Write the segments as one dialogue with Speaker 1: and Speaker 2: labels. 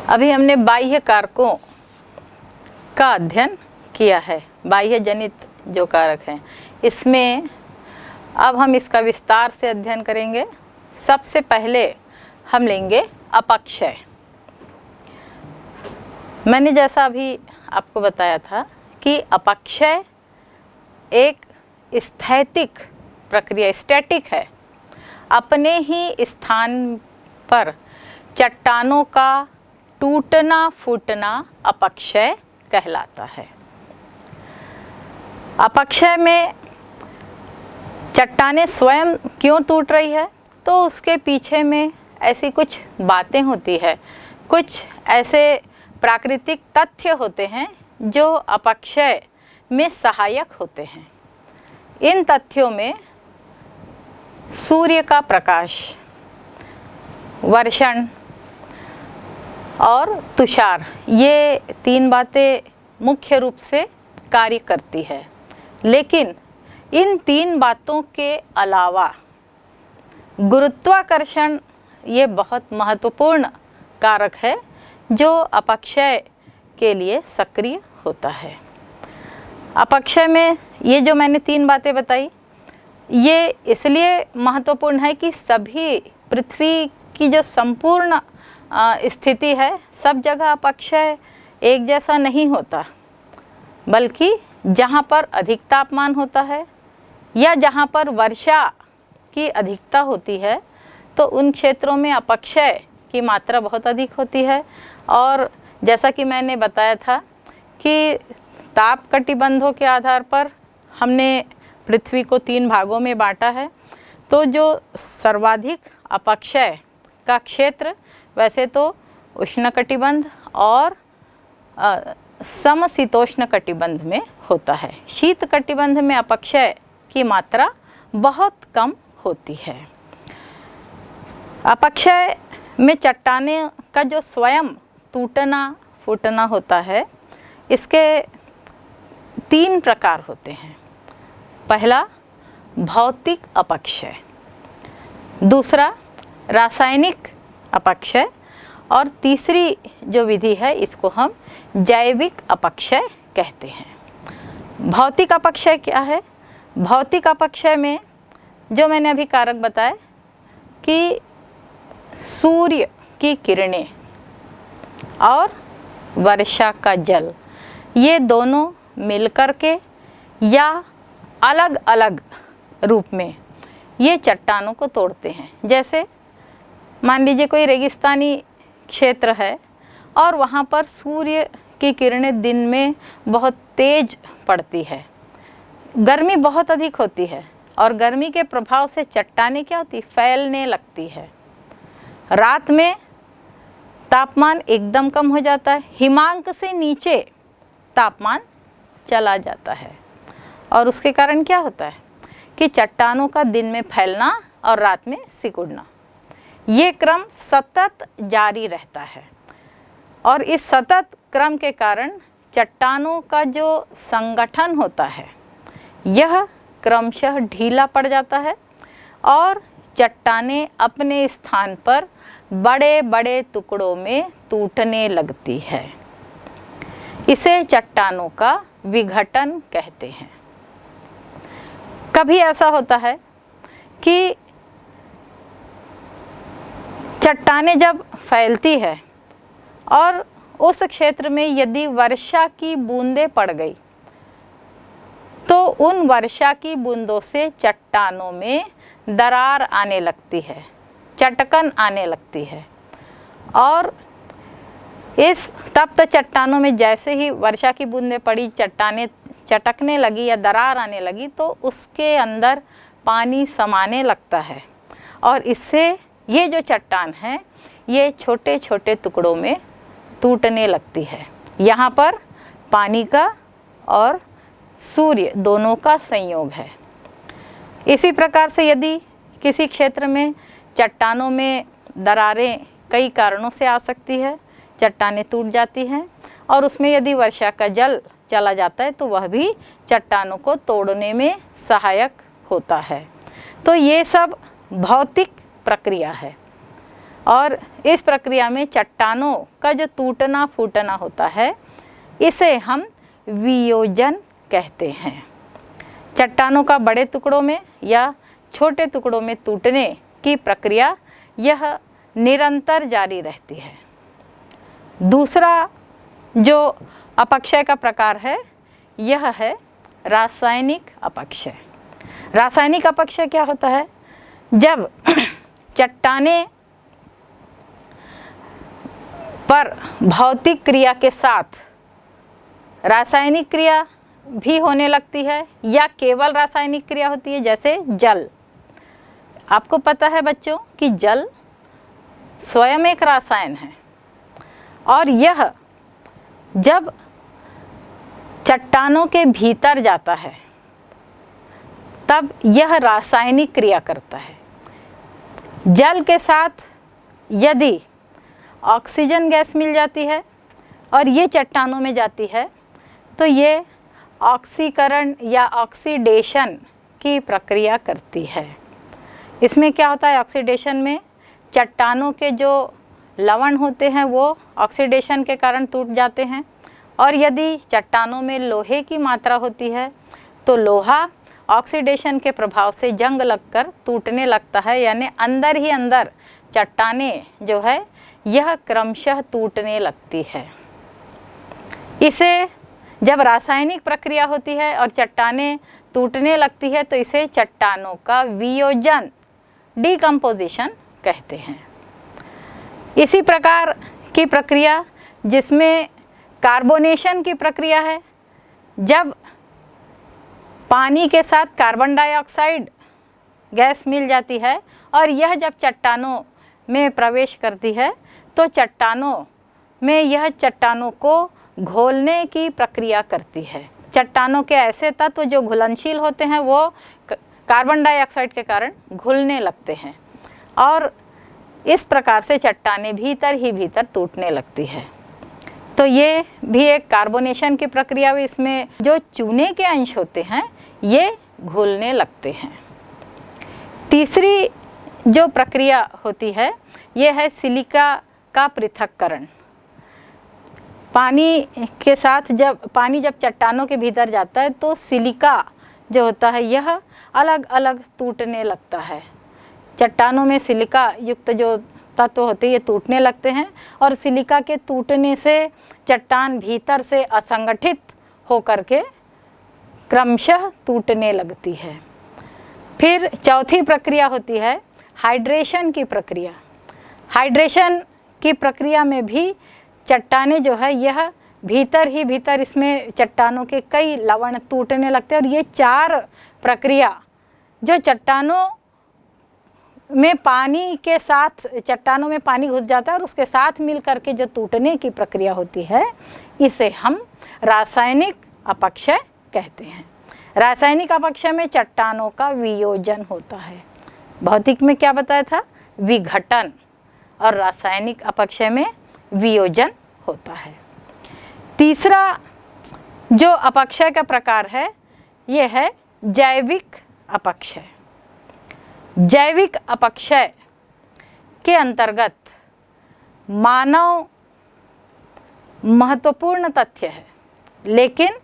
Speaker 1: अभी हमने बाह्य कारकों का अध्ययन किया है, बाह्य जनित जो कारक हैं, इसमें अब हम इसका विस्तार से अध्ययन करेंगे। सबसे पहले हम लेंगे अपक्षय। मैंने जैसा अभी आपको बताया था कि अपक्षय एक स्थैतिक प्रक्रिया, स्टैटिक है। अपने ही स्थान पर चट्टानों का टूटना फूटना अपक्षय कहलाता है। अपक्षय में चट्टानें स्वयं क्यों टूट रही है, तो उसके पीछे में ऐसी कुछ बातें होती है, कुछ ऐसे प्राकृतिक तथ्य होते हैं जो अपक्षय में सहायक होते हैं। इन तथ्यों में सूर्य का प्रकाश, वर्षण और तुषार, ये तीन बातें मुख्य रूप से कार्य करती है। लेकिन इन तीन बातों के अलावा गुरुत्वाकर्षण ये बहुत महत्वपूर्ण कारक है जो अपक्षय के लिए सक्रिय होता है। अपक्षय में ये जो मैंने तीन बातें बताई, ये इसलिए महत्वपूर्ण है कि सभी पृथ्वी की जो संपूर्ण स्थिति है, सब जगह अपक्षय एक जैसा नहीं होता, बल्कि जहाँ पर अधिक तापमान होता है या जहाँ पर वर्षा की अधिकता होती है, तो उन क्षेत्रों में अपक्षय की मात्रा बहुत अधिक होती है। और जैसा कि मैंने बताया था कि ताप कटिबंधों के आधार पर हमने पृथ्वी को तीन भागों में बांटा है, तो जो सर्वाधिक अपक्षय का क्षेत्र वैसे तो उष्णकटिबंध और समशीतोष्ण कटिबंध में होता है। शीत कटिबंध में अपक्षय की मात्रा बहुत कम होती है। अपक्षय में चट्टाने का जो स्वयं टूटना फूटना होता है, इसके तीन प्रकार होते हैं। पहला भौतिक अपक्षय, दूसरा रासायनिक अपक्षय, और तीसरी जो विधि है इसको हम जैविक अपक्षय कहते हैं। भौतिक अपक्षय क्या है? भौतिक अपक्षय में जो मैंने अभी कारक बताए कि सूर्य की किरणें और वर्षा का जल, ये दोनों मिलकर के या अलग अलग रूप में ये चट्टानों को तोड़ते हैं। जैसे मान लीजिए कोई रेगिस्तानी क्षेत्र है और वहाँ पर सूर्य की किरणें दिन में बहुत तेज पड़ती है, गर्मी बहुत अधिक होती है, और गर्मी के प्रभाव से चट्टानें क्या होती, फैलने लगती है। रात में तापमान एकदम कम हो जाता है, हिमांक से नीचे तापमान चला जाता है, और उसके कारण क्या होता है कि चट्टानों का दिन में फैलना और रात में सिकुड़ना, ये क्रम सतत जारी रहता है। और इस सतत क्रम के कारण चट्टानों का जो संगठन होता है, यह क्रमशः ढीला पड़ जाता है और चट्टानें अपने स्थान पर बड़े बड़े टुकड़ों में टूटने लगती है। इसे चट्टानों का विघटन कहते हैं। कभी ऐसा होता है कि चट्टानें जब फैलती है और उस क्षेत्र में यदि वर्षा की बूंदें पड़ गई, तो उन वर्षा की बूंदों से चट्टानों में दरार आने लगती है, चटकन आने लगती है। और इस तप्त चट्टानों में जैसे ही वर्षा की बूंदें पड़ी, चट्टानें चटकने लगी या दरार आने लगी, तो उसके अंदर पानी समाने लगता है, और इससे ये जो चट्टान है ये छोटे छोटे टुकड़ों में टूटने लगती है। यहाँ पर पानी का और सूर्य दोनों का संयोग है। इसी प्रकार से यदि किसी क्षेत्र में चट्टानों में दरारें कई कारणों से आ सकती है, चट्टानें टूट जाती हैं, और उसमें यदि वर्षा का जल चला जाता है तो वह भी चट्टानों को तोड़ने में सहायक होता है। तो ये सब भौतिक प्रक्रिया है। और इस प्रक्रिया में चट्टानों का जो टूटना फूटना होता है इसे हम वियोजन कहते हैं। चट्टानों का बड़े टुकड़ों में या छोटे टुकड़ों में टूटने की प्रक्रिया यह निरंतर जारी रहती है। दूसरा जो अपक्षय का प्रकार है यह है रासायनिक अपक्षय। रासायनिक अपक्षय क्या होता है? जब चट्टाने पर भौतिक क्रिया के साथ रासायनिक क्रिया भी होने लगती है या केवल रासायनिक क्रिया होती है, जैसे जल। आपको पता है बच्चों कि जल स्वयं एक रसायन है और यह जब चट्टानों के भीतर जाता है तब यह रासायनिक क्रिया करता है। जल के साथ यदि ऑक्सीजन गैस मिल जाती है और ये चट्टानों में जाती है तो ये ऑक्सीकरण या ऑक्सीडेशन की प्रक्रिया करती है। इसमें क्या होता है? ऑक्सीडेशन में चट्टानों के जो लवण होते हैं वो ऑक्सीडेशन के कारण टूट जाते हैं और यदि चट्टानों में लोहे की मात्रा होती है तो लोहा ऑक्सीडेशन के प्रभाव से जंग लगकर टूटने लगता है, यानी अंदर ही अंदर चट्टाने जो है यह क्रमशः टूटने लगती है। इसे जब रासायनिक प्रक्रिया होती है और चट्टाने टूटने लगती है तो इसे चट्टानों का वियोजन डिकम्पोजिशन कहते हैं। इसी प्रकार की प्रक्रिया जिसमें कार्बोनेशन की प्रक्रिया है, जब पानी के साथ कार्बन डाइऑक्साइड गैस मिल जाती है और यह जब चट्टानों में प्रवेश करती है तो चट्टानों में यह चट्टानों को घोलने की प्रक्रिया करती है। चट्टानों के ऐसे तत्व जो घुलनशील होते हैं वो कार्बन डाइऑक्साइड के कारण घुलने लगते हैं और इस प्रकार से चट्टानें भीतर ही भीतर टूटने लगती है। तो ये भी एक कार्बोनेशन की प्रक्रिया हुई। इसमें जो चूने के अंश होते हैं ये घुलने लगते हैं। तीसरी जो प्रक्रिया होती है ये है सिलिका का पृथक्करण। पानी के साथ जब पानी चट्टानों के भीतर जाता है तो सिलिका जो होता है यह अलग अलग टूटने लगता है। चट्टानों में सिलिका युक्त जो तत्व होते हैं ये टूटने लगते हैं और सिलिका के टूटने से चट्टान भीतर से असंगठित होकर के क्रमशः टूटने लगती है। फिर चौथी प्रक्रिया होती है हाइड्रेशन की प्रक्रिया। हाइड्रेशन की प्रक्रिया में भी चट्टाने जो है यह भीतर ही भीतर इसमें चट्टानों के कई लवण टूटने लगते हैं और ये चार प्रक्रिया जो चट्टानों में पानी के साथ चट्टानों में पानी घुस जाता है और उसके साथ मिल करके जो टूटने की प्रक्रिया होती है इसे हम रासायनिक अपक्षय कहते हैं। रासायनिक अपक्षय में चट्टानों का वियोजन होता है। भौतिक में क्या बताया था? विघटन, और रासायनिक अपक्षय में वियोजन होता है। तीसरा जो अपक्षय का प्रकार है ये है जैविक अपक्षय। जैविक अपक्षय के अंतर्गत मानव महत्वपूर्ण तथ्य है, लेकिन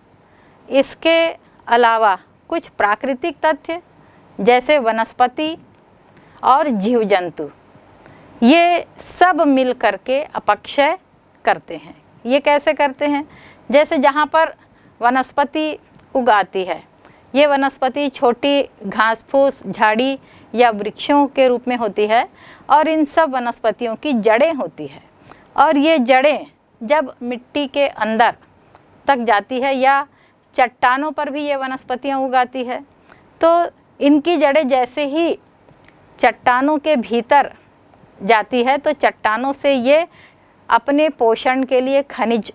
Speaker 1: इसके अलावा कुछ प्राकृतिक तथ्य जैसे वनस्पति और जीव जंतु ये सब मिल करके अपक्षय करते हैं। ये कैसे करते हैं? जैसे जहाँ पर वनस्पति उगाती है, ये वनस्पति छोटी घास फूस झाड़ी या वृक्षों के रूप में होती है और इन सब वनस्पतियों की जड़ें होती है और ये जड़ें जब मिट्टी के अंदर तक जाती है या चट्टानों पर भी ये वनस्पतियाँ उगाती है तो इनकी जड़ें जैसे ही चट्टानों के भीतर जाती है तो चट्टानों से ये अपने पोषण के लिए खनिज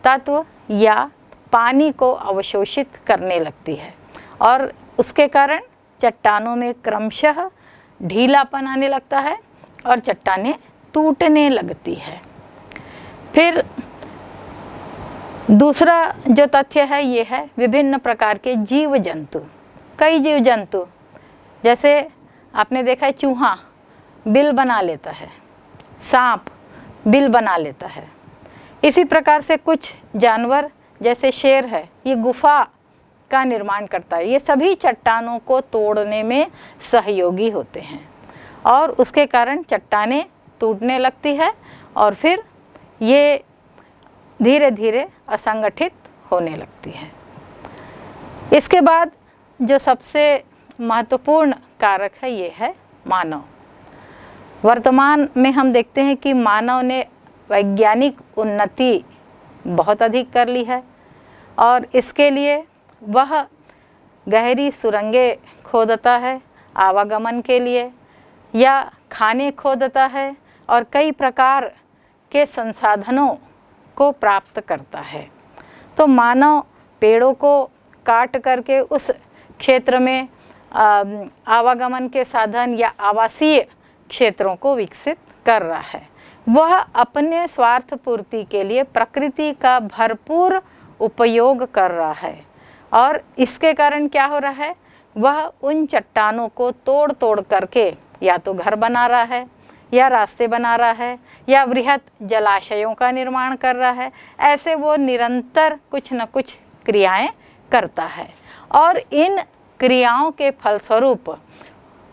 Speaker 1: तत्व या पानी को अवशोषित करने लगती है और उसके कारण चट्टानों में क्रमशः ढीलापन आने लगता है और चट्टानें टूटने लगती है। फिर दूसरा जो तथ्य है ये है विभिन्न प्रकार के जीव जंतु। कई जीव जंतु जैसे आपने देखा है चूहा बिल बना लेता है सांप बिल बना लेता है। इसी प्रकार से कुछ जानवर जैसे शेर है, ये गुफा का निर्माण करता है। ये सभी चट्टानों को तोड़ने में सहयोगी होते हैं और उसके कारण चट्टानें टूटने लगती है और फिर ये धीरे धीरे असंगठित होने लगती है। इसके बाद जो सबसे महत्वपूर्ण कारक है ये है मानव। वर्तमान में हम देखते हैं कि मानव ने वैज्ञानिक उन्नति बहुत अधिक कर ली है और इसके लिए वह गहरी सुरंगें खोदता है आवागमन के लिए या खाने खोदता है और कई प्रकार के संसाधनों को प्राप्त करता है। तो मानव पेड़ों को काट करके उस क्षेत्र में आवागमन के साधन या आवासीय क्षेत्रों को विकसित कर रहा है। वह अपने स्वार्थ पूर्ति के लिए प्रकृति का भरपूर उपयोग कर रहा है और इसके कारण क्या हो रहा है, वह उन चट्टानों को तोड़ तोड़ करके या तो घर बना रहा है या रास्ते बना रहा है या वृहत जलाशयों का निर्माण कर रहा है। ऐसे वो निरंतर कुछ न कुछ क्रियाएं करता है और इन क्रियाओं के फलस्वरूप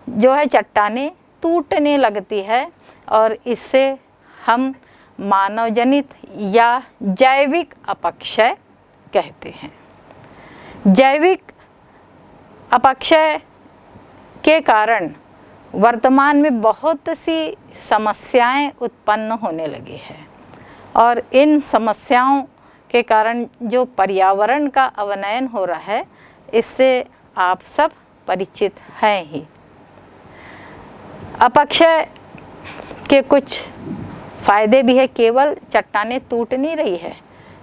Speaker 1: जो है चट्टानें टूटने लगती है और इससे हम मानवजनित या जैविक अपक्षय कहते हैं। जैविक अपक्षय के कारण वर्तमान में बहुत सी समस्याएं उत्पन्न होने लगी है और इन समस्याओं के कारण जो पर्यावरण का अवनयन हो रहा है इससे आप सब परिचित हैं ही। अपक्षय के कुछ फायदे भी है। केवल चट्टानें टूट नहीं रही है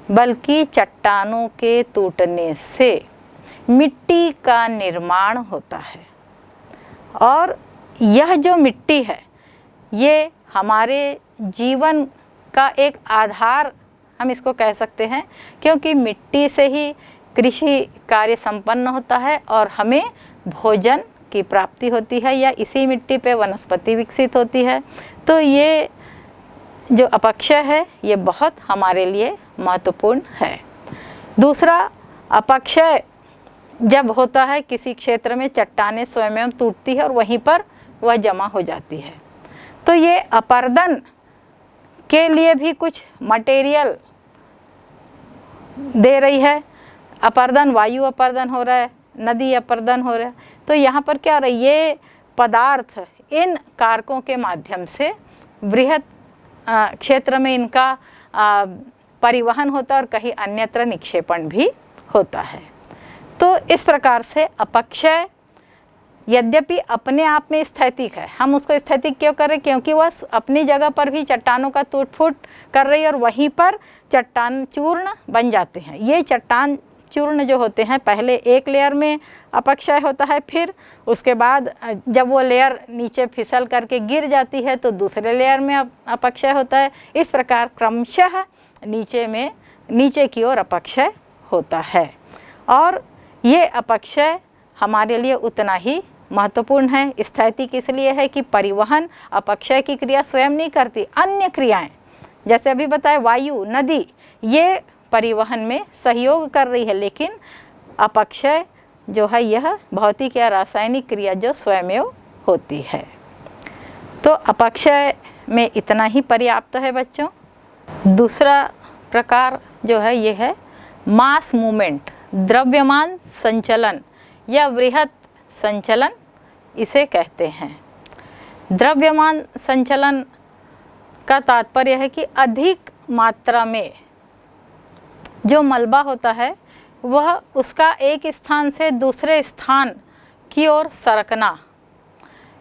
Speaker 1: बल्कि चट्टानों के टूटने से मिट्टी का निर्माण होता है और यह जो मिट्टी है ये हमारे जीवन का एक आधार हम इसको कह सकते हैं, क्योंकि मिट्टी से ही कृषि कार्य संपन्न होता है और हमें भोजन की प्राप्ति होती है या इसी मिट्टी पे वनस्पति विकसित होती है। तो ये जो अपक्षय है ये बहुत हमारे लिए महत्वपूर्ण है। दूसरा, अपक्षय जब होता है किसी क्षेत्र में चट्टानें स्वयं टूटती है और वहीं पर वह जमा हो जाती है, तो ये अपर्दन के लिए भी कुछ मटेरियल दे रही है। अपर्दन, वायु अपर्दन हो रहा है, नदी अपर्दन हो रहा है। तो यहाँ पर क्या हो रहा है, ये पदार्थ इन कारकों के माध्यम से वृहत क्षेत्र में इनका परिवहन होता है और कहीं अन्यत्र निक्षेपण भी होता है। तो इस प्रकार से अपक्षय यद्यपि अपने आप में स्थैतिक है, हम उसको स्थैतिक क्यों करें, क्योंकि वह अपनी जगह पर भी चट्टानों का टूट फूट कर रही है और वहीं पर चट्टान चूर्ण बन जाते हैं। ये चट्टान चूर्ण जो होते हैं पहले एक लेयर में अपक्षय होता है, फिर उसके बाद जब वो लेयर नीचे फिसल करके गिर जाती है तो दूसरे लेयर में अपक्षय होता है। इस प्रकार क्रमशः नीचे की ओर अपक्षय होता है और ये अपक्षय हमारे लिए उतना ही महत्वपूर्ण है। स्थैतिक इसलिए है कि परिवहन अपक्षय की क्रिया स्वयं नहीं करती, अन्य क्रियाएं जैसे अभी बताए वायु, नदी, ये परिवहन में सहयोग कर रही है, लेकिन अपक्षय जो है यह भौतिक या रासायनिक क्रिया जो स्वयं होती है। तो अपक्षय में इतना ही पर्याप्त है बच्चों। दूसरा प्रकार जो है ये है मास मूवमेंट, द्रव्यमान संचलन या वृहत संचलन इसे कहते हैं। द्रव्यमान संचलन का तात्पर्य है कि अधिक मात्रा में जो मलबा होता है वह उसका एक स्थान से दूसरे स्थान की ओर सरकना।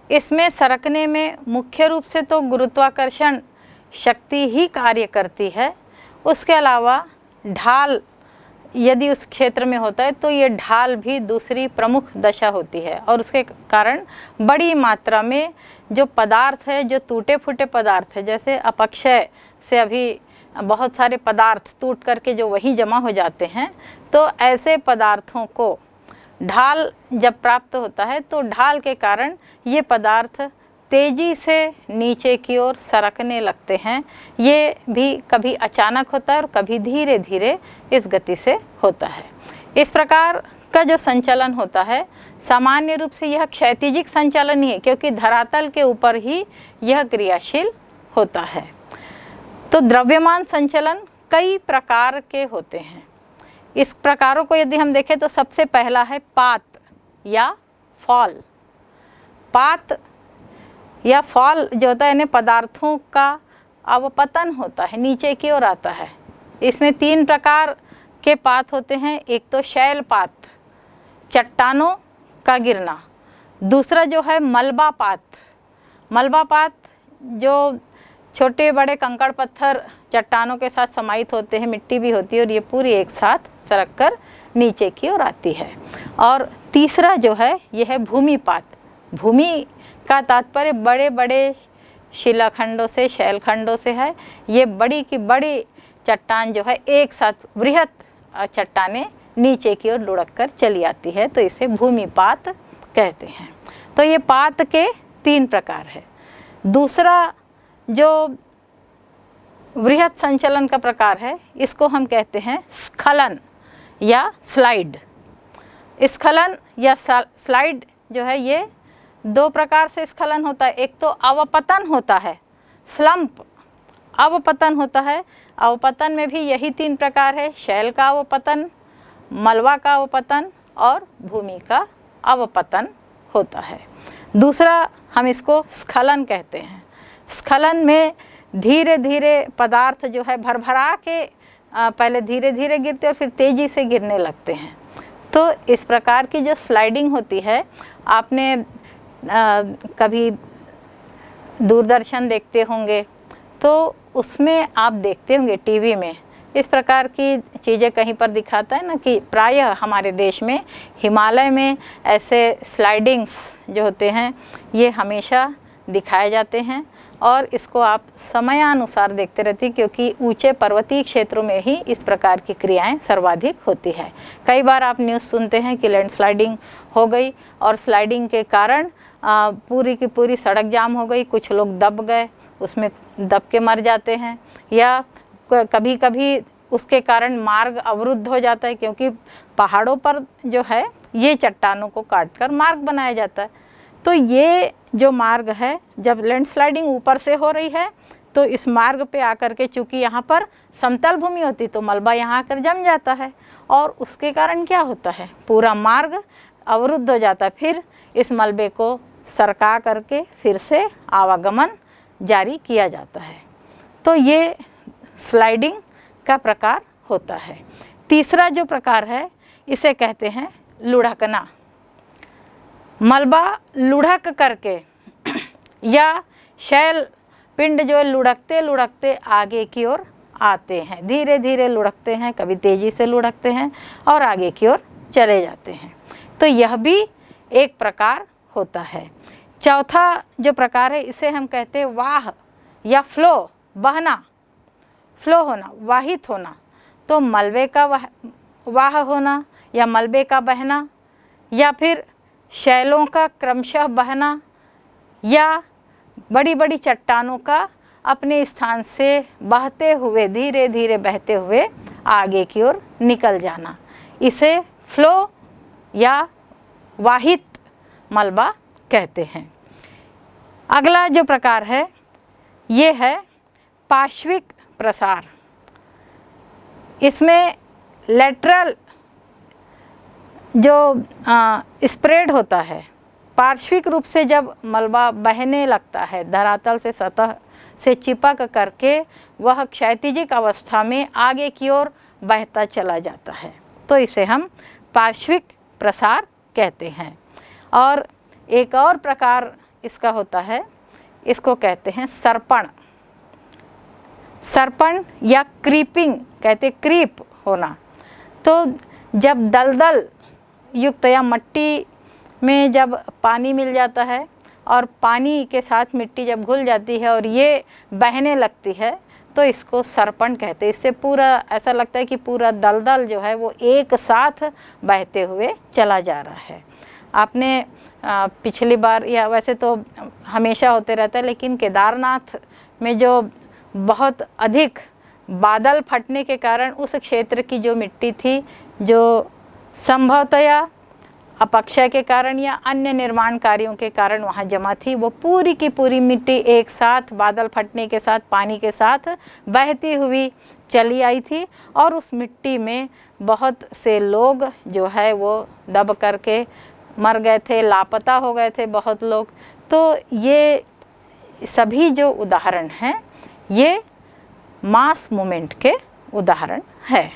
Speaker 1: इसमें सरकने में मुख्य रूप से तो गुरुत्वाकर्षण शक्ति ही कार्य करती है। उसके अलावा ढाल यदि उस क्षेत्र में होता है तो ये ढाल भी दूसरी प्रमुख दशा होती है और उसके कारण बड़ी मात्रा में जो पदार्थ है, जो टूटे फूटे पदार्थ है, जैसे अपक्षय से अभी बहुत सारे पदार्थ टूट करके जो वहीं जमा हो जाते हैं, तो ऐसे पदार्थों को ढाल जब प्राप्त होता है तो ढाल के कारण ये पदार्थ तेज़ी से नीचे की ओर सरकने लगते हैं। ये भी कभी अचानक होता है और कभी धीरे धीरे इस गति से होता है। इस प्रकार का जो संचलन होता है सामान्य रूप से यह क्षैतिजिक संचलन ही है, क्योंकि धरातल के ऊपर ही यह क्रियाशील होता है। तो द्रव्यमान संचलन कई प्रकार के होते हैं। इस प्रकारों को यदि हम देखें तो सबसे पहला है पात या फॉल। पात या फॉल जो होता है यानी पदार्थों का अवपतन होता है, नीचे की ओर आता है। इसमें 3 प्रकार के पात होते हैं। एक तो शैलपात, चट्टानों का गिरना। दूसरा जो है मलबा पात। मलबा पात जो छोटे बड़े कंकड़ पत्थर चट्टानों के साथ समाहित होते हैं, मिट्टी भी होती है और ये पूरी एक साथ सरक कर नीचे की ओर आती है। और तीसरा जो है यह है भूमिपात। भूमि का तात्पर्य बड़े बड़े शिलाखंडों से, शैलखंडों से है। ये बड़ी की बड़ी चट्टान जो है एक साथ वृहत चट्टानें नीचे की ओर लुढ़क कर चली आती है, तो इसे भूमिपात कहते हैं। तो ये पात के 3 प्रकार है। दूसरा जो वृहत संचलन का प्रकार है इसको हम कहते हैं स्खलन या स्लाइड। स्खलन या स्लाइड जो है ये 2 प्रकार से स्खलन होता है। एक तो अवपतन होता है, स्लंप अवपतन होता है। अवपतन में भी यही 3 प्रकार है, शैल का अवपतन, मलबा का अवपतन और भूमि का अवपतन होता है। दूसरा हम इसको स्खलन कहते हैं। स्खलन में धीरे धीरे पदार्थ जो है भरभरा के पहले धीरे धीरे गिरते और फिर तेज़ी से गिरने लगते हैं। तो इस प्रकार की जो स्लाइडिंग होती है, आपने कभी दूरदर्शन देखते होंगे तो उसमें आप देखते होंगे टीवी में इस प्रकार की चीज़ें कहीं पर दिखाता है ना कि प्रायः हमारे देश में हिमालय में ऐसे स्लाइडिंग्स जो होते हैं ये हमेशा दिखाए जाते हैं और इसको आप समयानुसार देखते रहती, क्योंकि ऊंचे पर्वतीय क्षेत्रों में ही इस प्रकार की क्रियाएं सर्वाधिक होती है। कई बार आप न्यूज़ सुनते हैं कि लैंडस्लाइडिंग हो गई और स्लाइडिंग के कारण पूरी की पूरी सड़क जाम हो गई, कुछ लोग दब गए, उसमें दब के मर जाते हैं, या कभी कभी उसके कारण मार्ग अवरुद्ध हो जाता है, क्योंकि पहाड़ों पर जो है ये चट्टानों को काटकर मार्ग बनाया जाता है। तो ये जो मार्ग है, जब लैंडस्लाइडिंग ऊपर से हो रही है तो इस मार्ग पे आकर के, चूँकि यहाँ पर समतल भूमि होती तो मलबा यहाँ आकर जम जाता है और उसके कारण क्या होता है, पूरा मार्ग अवरुद्ध हो जाता है। फिर इस मलबे को सरका करके फिर से आवागमन जारी किया जाता है। तो ये स्लाइडिंग का प्रकार होता है। तीसरा जो प्रकार है इसे कहते हैं लुढ़कना। मलबा लुढ़क करके या शैल पिंड जो है लुढ़कते लुढ़कते आगे की ओर आते हैं, धीरे धीरे लुढ़कते हैं, कभी तेज़ी से लुढ़कते हैं और आगे की ओर चले जाते हैं। तो यह भी एक प्रकार होता है। चौथा जो प्रकार है इसे हम कहते हैं वाह या फ्लो, बहना, फ्लो होना, वाहित होना। तो मलबे का वाह होना या मलबे का बहना, या फिर शैलों का क्रमशः बहना, या बड़ी बड़ी चट्टानों का अपने स्थान से बहते हुए, धीरे धीरे बहते हुए आगे की ओर निकल जाना, इसे फ्लो या वाहित मलबा कहते हैं। अगला जो प्रकार है ये है पार्श्विक प्रसार। इसमें लेटरल जो स्प्रेड होता है, पार्श्विक रूप से जब मलबा बहने लगता है धरातल से, सतह से चिपक करके वह क्षैतिजिक अवस्था में आगे की ओर बहता चला जाता है, तो इसे हम पार्श्विक प्रसार कहते हैं। और एक और प्रकार इसका होता है, इसको कहते हैं सर्पण। सर्पण या क्रीपिंग कहते, क्रीप होना। तो जब दलदल युक्त या मट्टी में जब पानी मिल जाता है और पानी के साथ मिट्टी जब घुल जाती है और ये बहने लगती है तो इसको सर्पण कहते हैं। इससे पूरा ऐसा लगता है कि पूरा दलदल जो है वो एक साथ बहते हुए चला जा रहा है। आपने पिछली बार, या वैसे तो हमेशा होते रहता है, लेकिन केदारनाथ में जो बहुत अधिक बादल फटने के कारण उस क्षेत्र की जो मिट्टी थी, जो संभवतया अपक्षय के कारण या अन्य निर्माण कार्यों के कारण वहाँ जमा थी, वो पूरी की पूरी मिट्टी एक साथ बादल फटने के साथ पानी के साथ बहती हुई चली आई थी, और उस मिट्टी में बहुत से लोग जो है वो दब करके मर गए थे, लापता हो गए थे बहुत लोग। तो ये सभी जो उदाहरण हैं ये मास मूवमेंट के उदाहरण है।